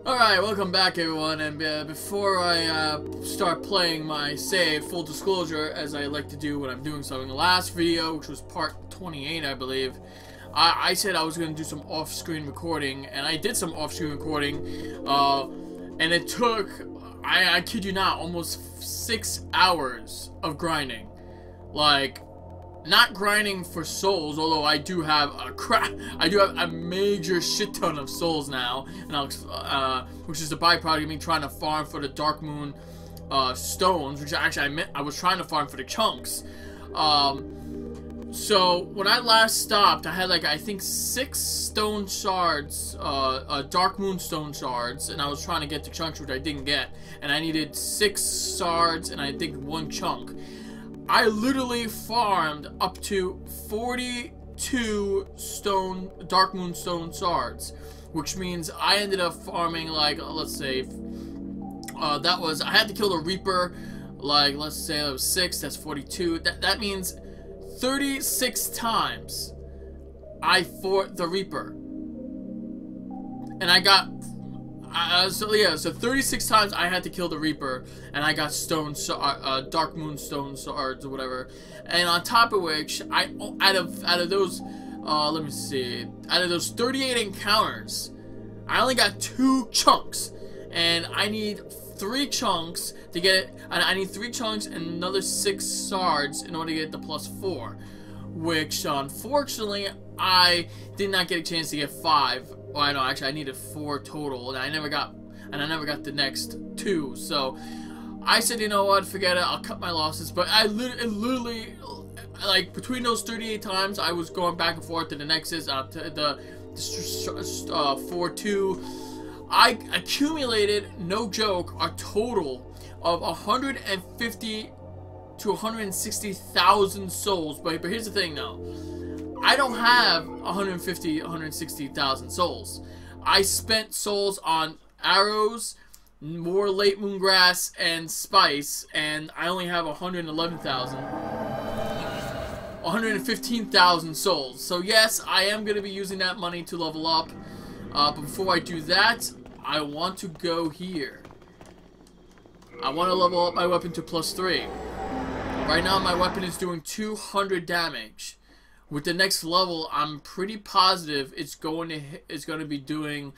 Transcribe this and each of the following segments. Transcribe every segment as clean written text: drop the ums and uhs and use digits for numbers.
Alright, welcome back everyone, and before I start playing my save, full disclosure, as I like to do when I'm doing something, the last video, which was part 28 I believe, I said I was going to do some off-screen recording, and I did some off-screen recording, and it took, I kid you not, almost 6 hours of grinding. Like, not grinding for souls, although I do have a major shit ton of souls now, and which is a byproduct of me trying to farm for the Dark Moon stones, which actually I was trying to farm for the chunks. So when I last stopped, I had like I think 6 stone shards, Dark Moonstone shards, and I was trying to get the chunks, which I didn't get, and I needed 6 shards and I think 1 chunk. I literally farmed up to 42 Dark Moonstone shards, which means I ended up farming like, let's say, I had to kill the Reaper, like, let's say it was 6, that's 42, that means 36 times I fought the Reaper, and I got, so 36 times I had to kill the Reaper, and I got Dark Moonstone shards or whatever. And on top of which, out of those, let me see, out of those 38 encounters, I only got 2 chunks, and I need 3 chunks to get it. I need 3 chunks and another 6 shards in order to get the +4, which unfortunately I did not get a chance to get 5. Well, I know, actually, I needed 4 total, and I never got the next 2. So I said, you know what, forget it. I'll cut my losses. But I literally, like, between those 38 times, I was going back and forth to the Nexus, to the 4-2. I accumulated, no joke, a total of 150 to 160,000 souls. But here's the thing, though. I don't have 150, 160,000 souls. I spent souls on arrows, more late moon grass, and spice, and I only have 115,000 souls. So yes, I am going to be using that money to level up. But before I do that, I want to go here. I want to level up my weapon to +3. Right now, my weapon is doing 200 damage. With the next level, I'm pretty positive it's going to be doing,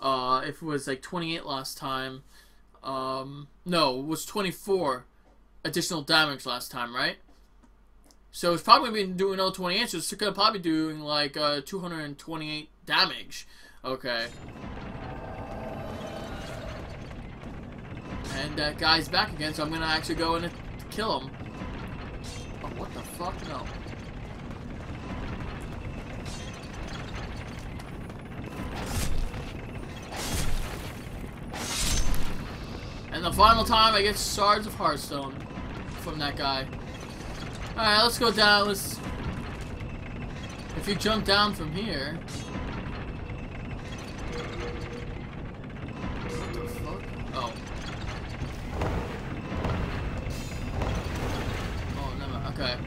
if it was like 28 last time, no, it was 24 additional damage last time, right? So it's probably been doing another 28, so it's going to probably be doing like 228 damage. Okay. And that guy's back again, so I'm going to actually go in and kill him. Oh, what the fuck? No. And the final time, I get shards of Hearthstone from that guy. Alright, let's go down. If you jump down from here... What the fuck? Oh. Oh, never. Okay.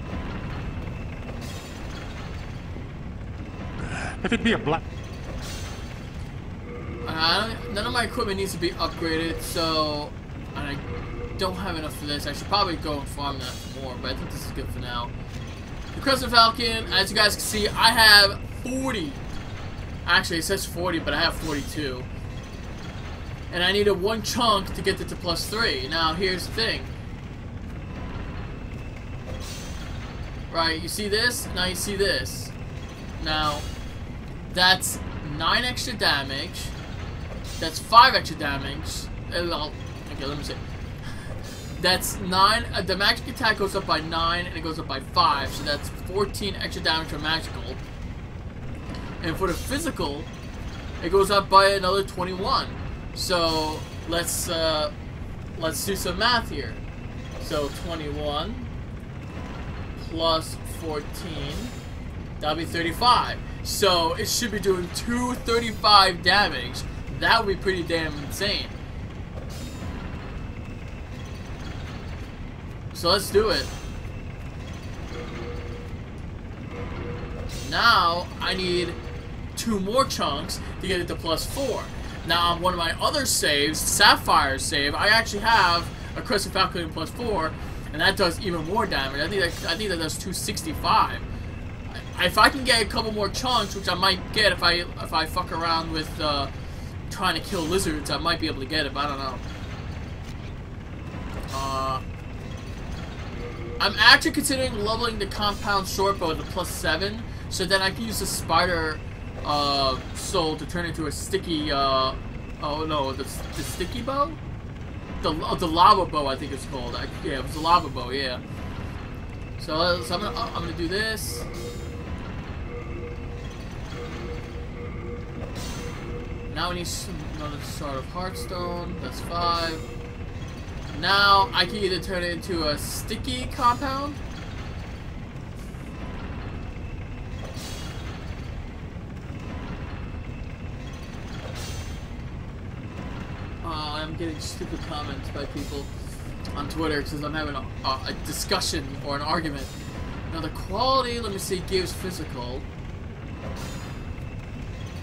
If it be a black... None of my equipment needs to be upgraded, so... And I don't have enough for this. I should probably go and farm that more, but I think this is good for now. The Crescent Falcon, as you guys can see, I have 40. Actually, it says 40, but I have 42. And I needed 1 chunk to get it to +3. Now, here's the thing. Right, you see this? Now you see this. Now, that's 9 extra damage. That's 5 extra damage. Okay, let me see. That's 9. The magic attack goes up by 9, and it goes up by 5. So that's 14 extra damage for magical. And for the physical, it goes up by another 21. So let's do some math here. So 21 plus 14, that'll be 35. So it should be doing 235 damage. That would be pretty damn insane. So let's do it. Now I need 2 more chunks to get it to +4. Now on one of my other saves, Sapphire save, I actually have a Crescent Falcon +4, and that does even more damage. I think that does 265. If I can get a couple more chunks, which I might get if I fuck around with trying to kill lizards, I might be able to get it, but I don't know. I'm actually considering leveling the compound short bow to +7, so then I can use the spider soul to turn into a sticky. Oh no, the sticky bow, the lava bow I think it's called. Yeah, it was the lava bow. Yeah. So I'm gonna do this. Now we need another Shard of Heartstone. That's 5. Now I can either turn it into a sticky compound. I'm getting stupid comments by people on Twitter because I'm having a discussion or an argument. Now the quality, let me see, gives physical.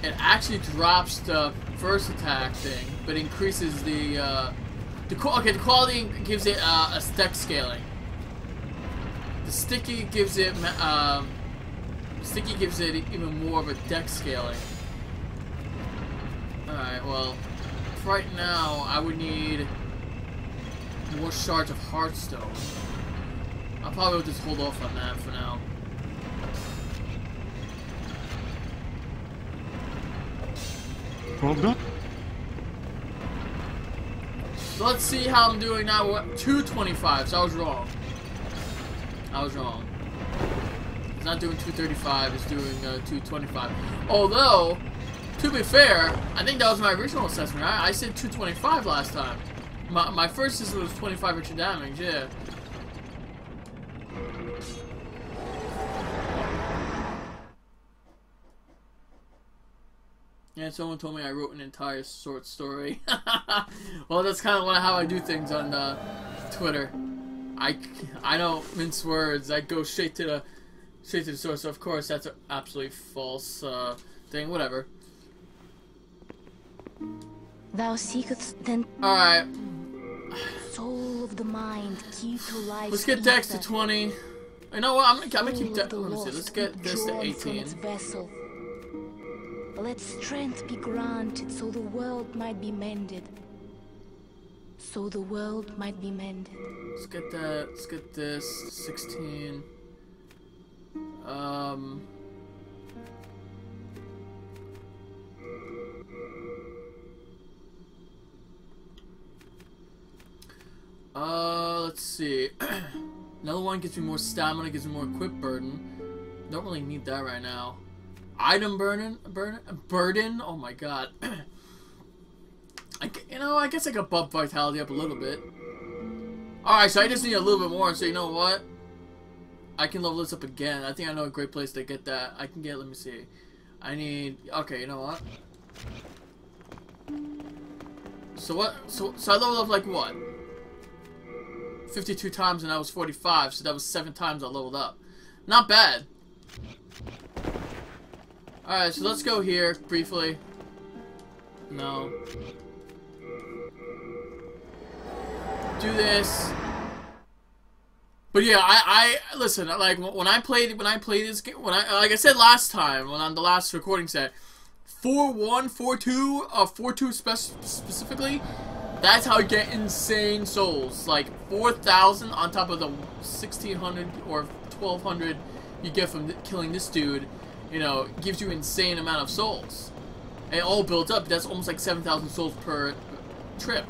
It actually drops the first attack thing, but increases the quality gives it a dex scaling. The sticky gives it even more of a dex scaling. All right, well, right now I would need more shards of Heartstone. I'll probably just hold off on that for now. All good? So let's see how I'm doing now. 225, so I was wrong. It's not doing 235, it's doing 225. Although, to be fair, I think that was my original assessment. I said 225 last time. My first system was 25 extra damage, yeah. Yeah, someone told me I wrote an entire short story. Well, that's kind of how I do things on Twitter. I don't mince words. I go straight to the source. So of course, that's an absolutely false thing. Whatever. Thou seekest then. All right. Soul of the mind, key to life. Let's get Dex to 20. You know what? I'm gonna keep Dex. Let me see. Let's get this to 18. Let strength be granted so the world might be mended. So the world might be mended. Let's get that. Let's get this 16. Let's see. Another one gives me more stamina, gives me more equip burden. Don't really need that right now. Item burden. Oh my god. I guess I could bump vitality up a little bit. Alright, so I just need a little bit more, so you know what? I can level this up again. I think I know a great place to get that. I can get, let me see. I need, okay, you know what? So what, so I leveled up like what? 52 times and that was 45, so that was 7 times I leveled up. Not bad. Alright, so let's go here, briefly. No. Do this. But yeah, I listen, like, when I play this game, like I said last time, when on the last recording set, 4-1, 4-2, 4-2 specifically, that's how you get insane souls. Like, 4,000 on top of the 1,600 or 1,200 you get from killing this dude. You know, gives you insane amount of souls. And it all builds up. That's almost like 7,000 souls per trip.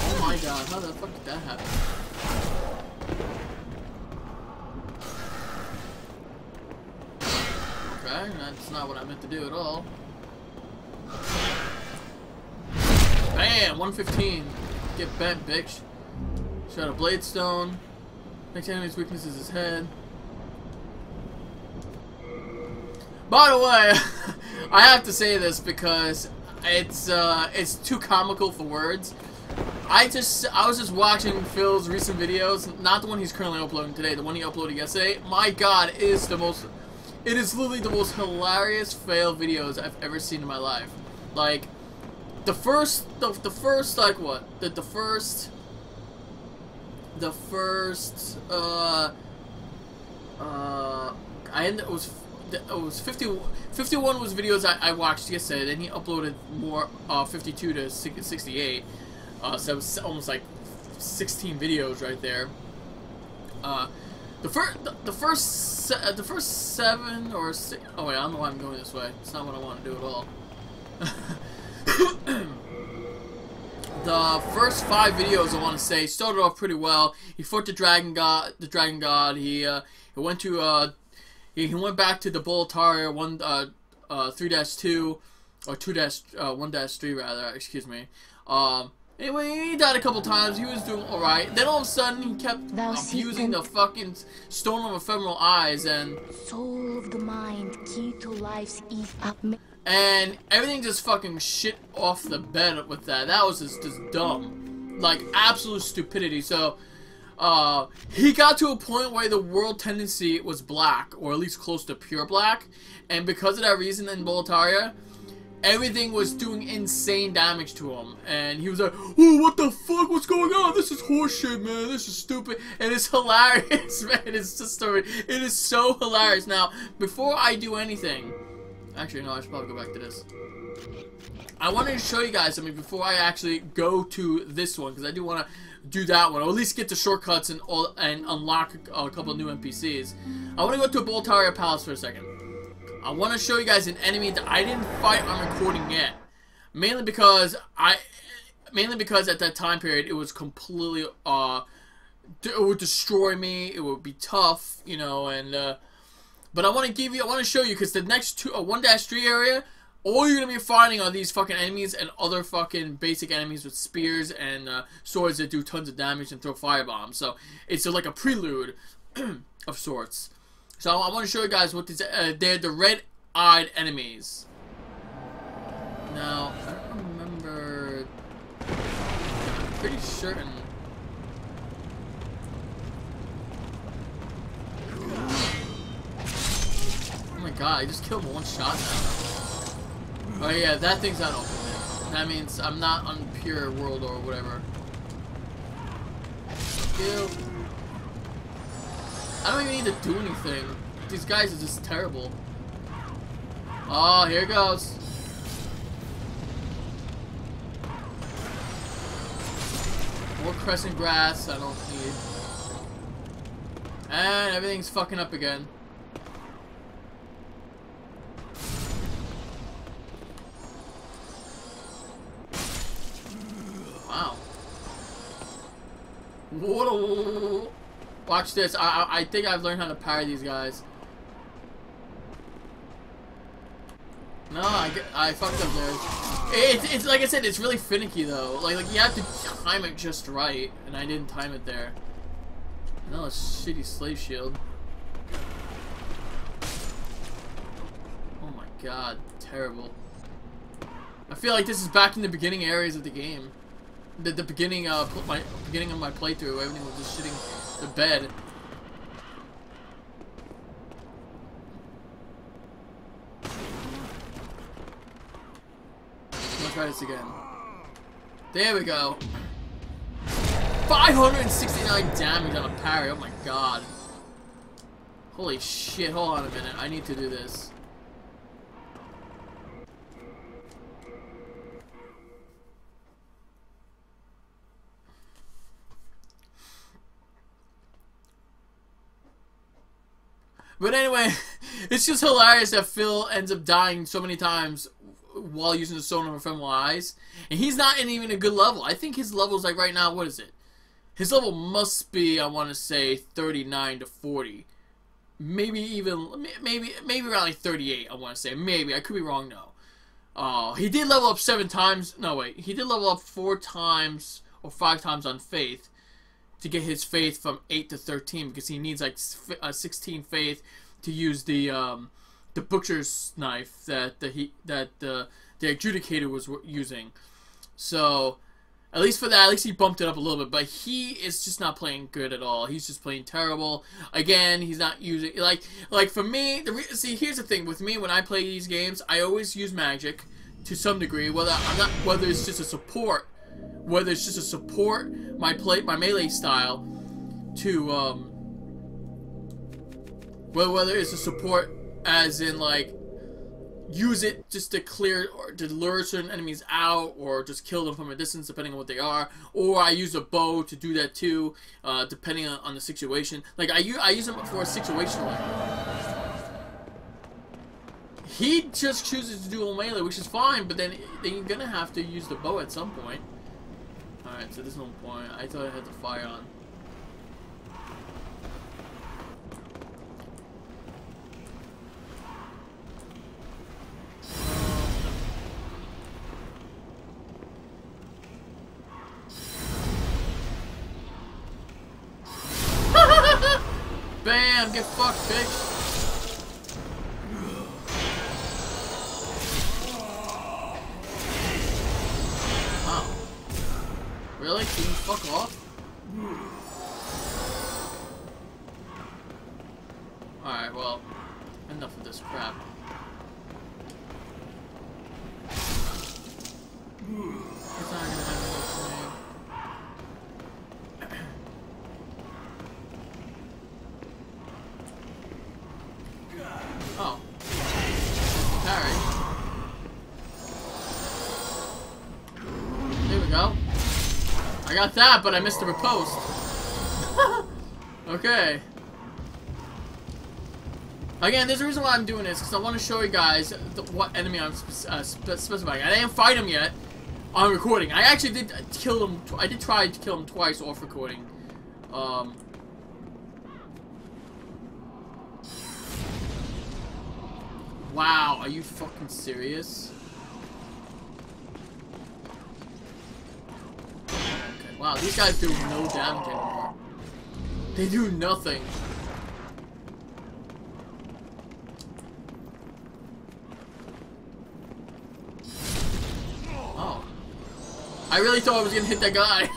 Oh my god, how the fuck did that happen? Okay, that's not what I meant to do at all. Bam! 115. Get bent, bitch. Shot a blade stone. Next enemy's weakness is his head. By the way, I have to say this because it's too comical for words. I was just watching Phil's recent videos, not the one he's currently uploading today, the one he uploaded yesterday. My God, it is literally the most hilarious fail videos I've ever seen in my life. Like, the first like what? The first it was 51 was videos I watched yesterday. Then he uploaded more 52 to 68. So it was almost like 16 videos right there. The first 7 or 6, oh wait, I don't know why I'm going this way. It's not what I want to do at all. The first 5 videos, I want to say, started off pretty well. He fought the Dragon God. He went to he went back to the Boletaria 3-2 or 1-3 rather. Excuse me. Anyway, he died a couple times. He was doing all right. Then all of a sudden, he kept abusing the fucking Stone of Ephemeral Eyes and soul of the mind, key to life's and everything just fucking shit off the bed with that. That was just dumb. Like, absolute stupidity. So, he got to a point where the world tendency was black, or at least close to pure black. And because of that reason in Boletaria, everything was doing insane damage to him. And he was like, oh, what the fuck? What's going on? This is horseshit, man. This is stupid. And it's hilarious, man. It's just it is so hilarious. Now, before I do anything, actually, no, I should probably go back to this. I wanted to show you guys something before I actually go to this one, because I do want to do that one, or at least get the shortcuts and unlock a couple of new NPCs. I want to go to a Boletaria Palace for a second. I want to show you guys an enemy that I didn't fight on recording yet, mainly because at that time period it was completely it would destroy me. It would be tough, you know, and but I want to show you, because the next 1-3 area, all you're gonna be fighting are these fucking enemies and other fucking basic enemies with spears and swords that do tons of damage and throw firebombs. So it's like a prelude of sorts. So I want to show you guys what these they're the red-eyed enemies. Now I don't remember. I'm pretty certain. Oh my God! I just killed him with one shot now. Oh yeah, that thing's not open. That means I'm not on pure world or whatever. Kill. I don't even need to do anything. These guys are just terrible. Oh, here it goes. More crescent grass I don't need. And everything's fucking up again. Wow. Whoa. Watch this. I think I've learned how to parry these guys. No, I fucked up there. It's like I said, it's really finicky though. Like you have to time it just right, and I didn't time it there. Another shitty slave shield. Oh my God, terrible. I feel like this is back in the beginning areas of the game. The beginning of my playthrough, everything was just shitting the bed. Let's try this again. There we go. 569 damage on a parry. Oh my God. Holy shit. Hold on a minute. I need to do this. But anyway, it's just hilarious that Phil ends up dying so many times while using the Stone of Ephemeral Eyes. And he's not in even a good level. I think his level's like right now, what is it? His level must be, I want to say, 39 to 40. Maybe even, maybe around like 38, I want to say. Maybe, I could be wrong though. He did level up 7 times. No, wait. He did level up 4 times or 5 times on Faith to get his Faith from 8 to 13, because he needs like 16 Faith to use the butcher's knife that the adjudicator was using. So At least for that, at least he bumped it up a little bit. But he is just not playing good at all. He's just playing terrible. Again, he's not using like for me. See, here's the thing with me when I play these games, I always use magic to some degree. Whether it's just a support, my melee style to whether it's a support as in like use it just to clear or to lure certain enemies out or just kill them from a distance depending on what they are, or I use a bow to do that too, depending on the situation. Like I use them for situationally. He just chooses to do a melee, which is fine, but then you're gonna have to use the bow at some point. Alright, so there's no point. I thought I had the fire on. Bam! Get fucked, bitch! Wow. Really? Can you fuck off? Alright, well, enough of this crap. It's not gonna happen for me. Oh. Parry. There we go. I got that, but I missed the riposte. Okay. Again, there's a reason why I'm doing this, because I want to show you guys what enemy I'm specifying. I didn't fight him yet on recording. I actually did kill him. I did try to kill him twice off recording. Wow, are you fucking serious? Okay, wow, these guys do no damage anymore. They do nothing. Oh. I really thought I was gonna hit that guy.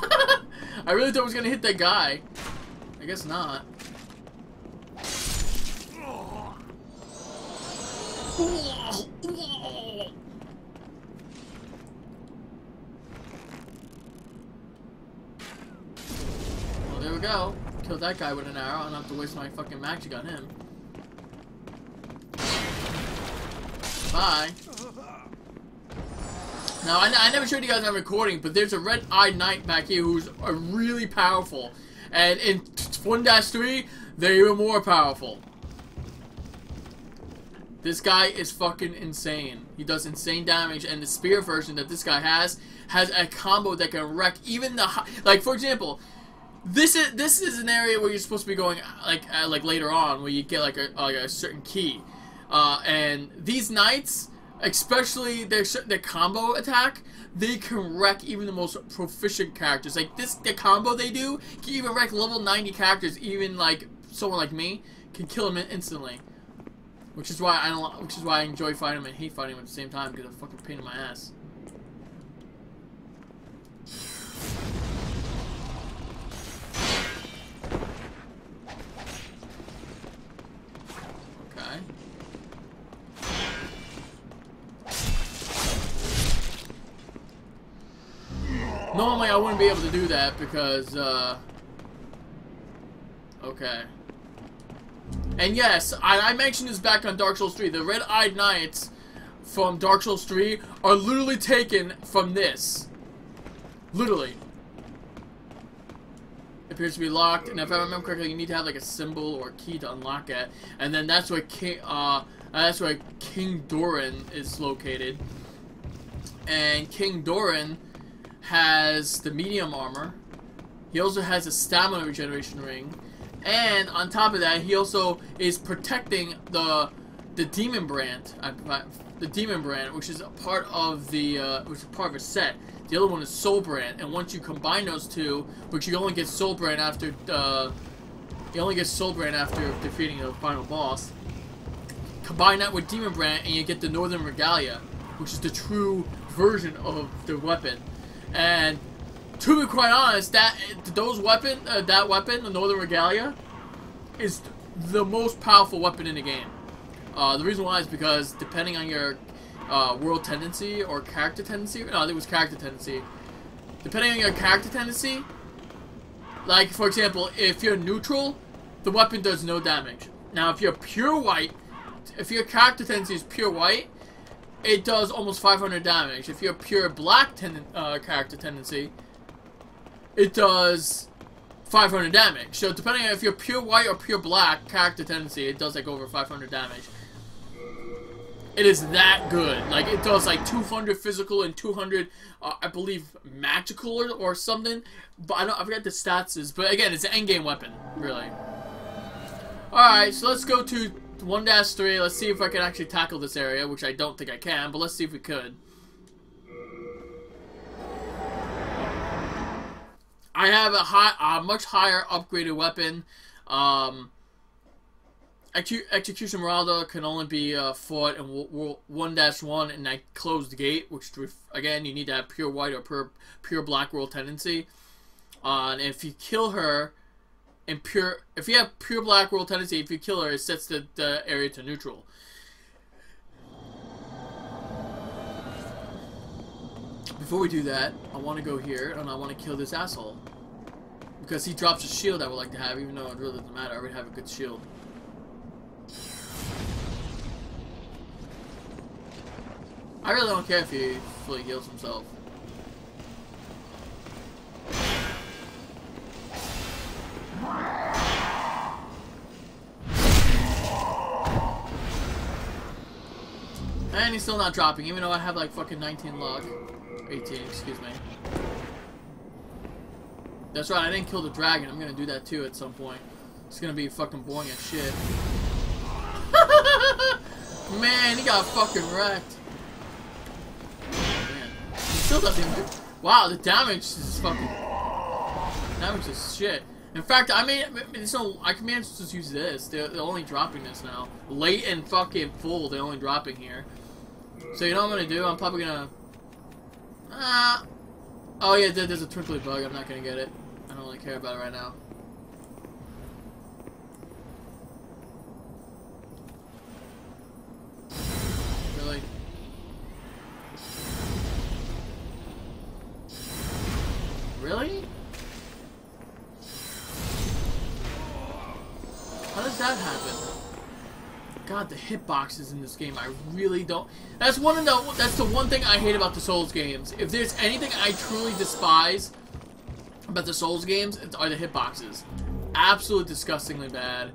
I really thought I was gonna hit that guy. I guess not. Well, there we go. Killed that guy with an arrow. I don't have to waste my fucking magic on him. Bye. Now, I never showed you guys on recording, but there's a red-eyed knight back here who's really powerful. And in 1-3, they're even more powerful. This guy is fucking insane. He does insane damage, and the spear version that this guy has a combo that can wreck even the like. For example, this is an area where you're supposed to be going like later on, where you get like a certain key, and these knights, especially their combo attack, they can wreck even the most proficient characters. Like the combo they do can even wreck level 90 characters. Even like someone like me can kill them instantly. Which is why I enjoy fighting him and hate fighting him at the same time, because I'm fucking pain in my ass. Okay. Normally I wouldn't be able to do that because okay. And yes, I mentioned this back on Dark Souls 3. The red-eyed knights from Dark Souls 3 are literally taken from this. Literally. It appears to be locked, and if I remember correctly, you need to have like a symbol or a key to unlock it. And then that's where King Doran is located. And King Doran has the medium armor. He also has a stamina regeneration ring. And on top of that, he also is protecting the demon brand, which is a part of a set. The other one is soul brand, and once you combine those two, which you only get soul brand after defeating the final boss. Combine that with demon brand, and you get the Northern Regalia, which is the true version of the weapon. And To be quite honest, that weapon, the Northern Regalia, is the most powerful weapon in the game. The reason why is because depending on your world tendency or character tendency, no, I think it was character tendency. Depending on your character tendency, like for example, if you're neutral, the weapon does no damage. Now, if you're pure white, if your character tendency is pure white, it does almost 500 damage. If you're pure black character tendency, it does 500 damage. So depending on if you're pure white or pure black character tendency, it does like over 500 damage. It is that good. Like, it does like 200 physical and 200, I believe, magical or something. But I forget the stats is. But again, it's an endgame weapon, really. Alright, so let's go to 1-3. Let's see if I can actually tackle this area, which I don't think I can, but let's see if we could. I have a much higher upgraded weapon. Execution Marauder can only be fought in 1-1 in that closed gate, which again you need to have pure white or pure black world tendency. And if you kill her if you have pure black world tendency, if you kill her, it sets the area to neutral. Before we do that, I want to go here and I want to kill this asshole because he drops a shield I would like to have, even though it really doesn't matter. I already have a good shield. I really don't care if he fully heals himself. And he's still not dropping, even though I have like fucking 19 luck. 18, excuse me. That's right, I didn't kill the dragon. I'm gonna do that too at some point. It's gonna be fucking boring as shit. Man, he got fucking wrecked. Man. He still doesn't even do... Wow, the damage is fucking... Damage is shit. In fact, I mean, I can manage to just use this. They're only dropping this now. Late and fucking full, they're only dropping here. So you know what I'm gonna do? I'm probably gonna... Oh yeah, there's a twinkly bug. I'm not gonna get it. I don't really care about it right now. Really? Really? How does that happen? God, the hitboxes in this game, I really don't... That's the one thing I hate about the Souls games. If there's anything I truly despise about the Souls games, it's are the hitboxes. Absolutely disgustingly bad.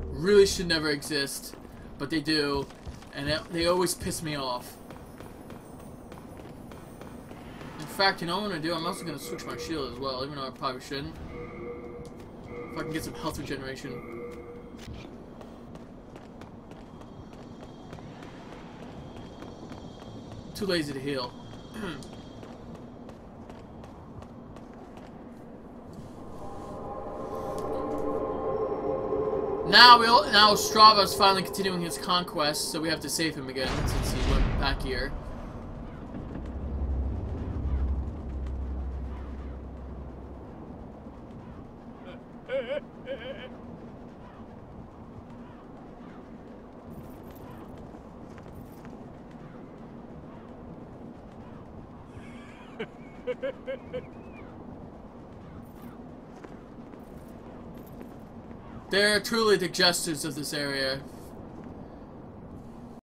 Really should never exist, but they do, and they always piss me off. In fact, you know what I'm gonna do? I'm also gonna switch my shield as well, even though I probably shouldn't. If I can get some health regeneration. Too lazy to heal. Now Strava's finally continuing his conquest, so we have to save him again since he went back here. They're truly the jesters of this area.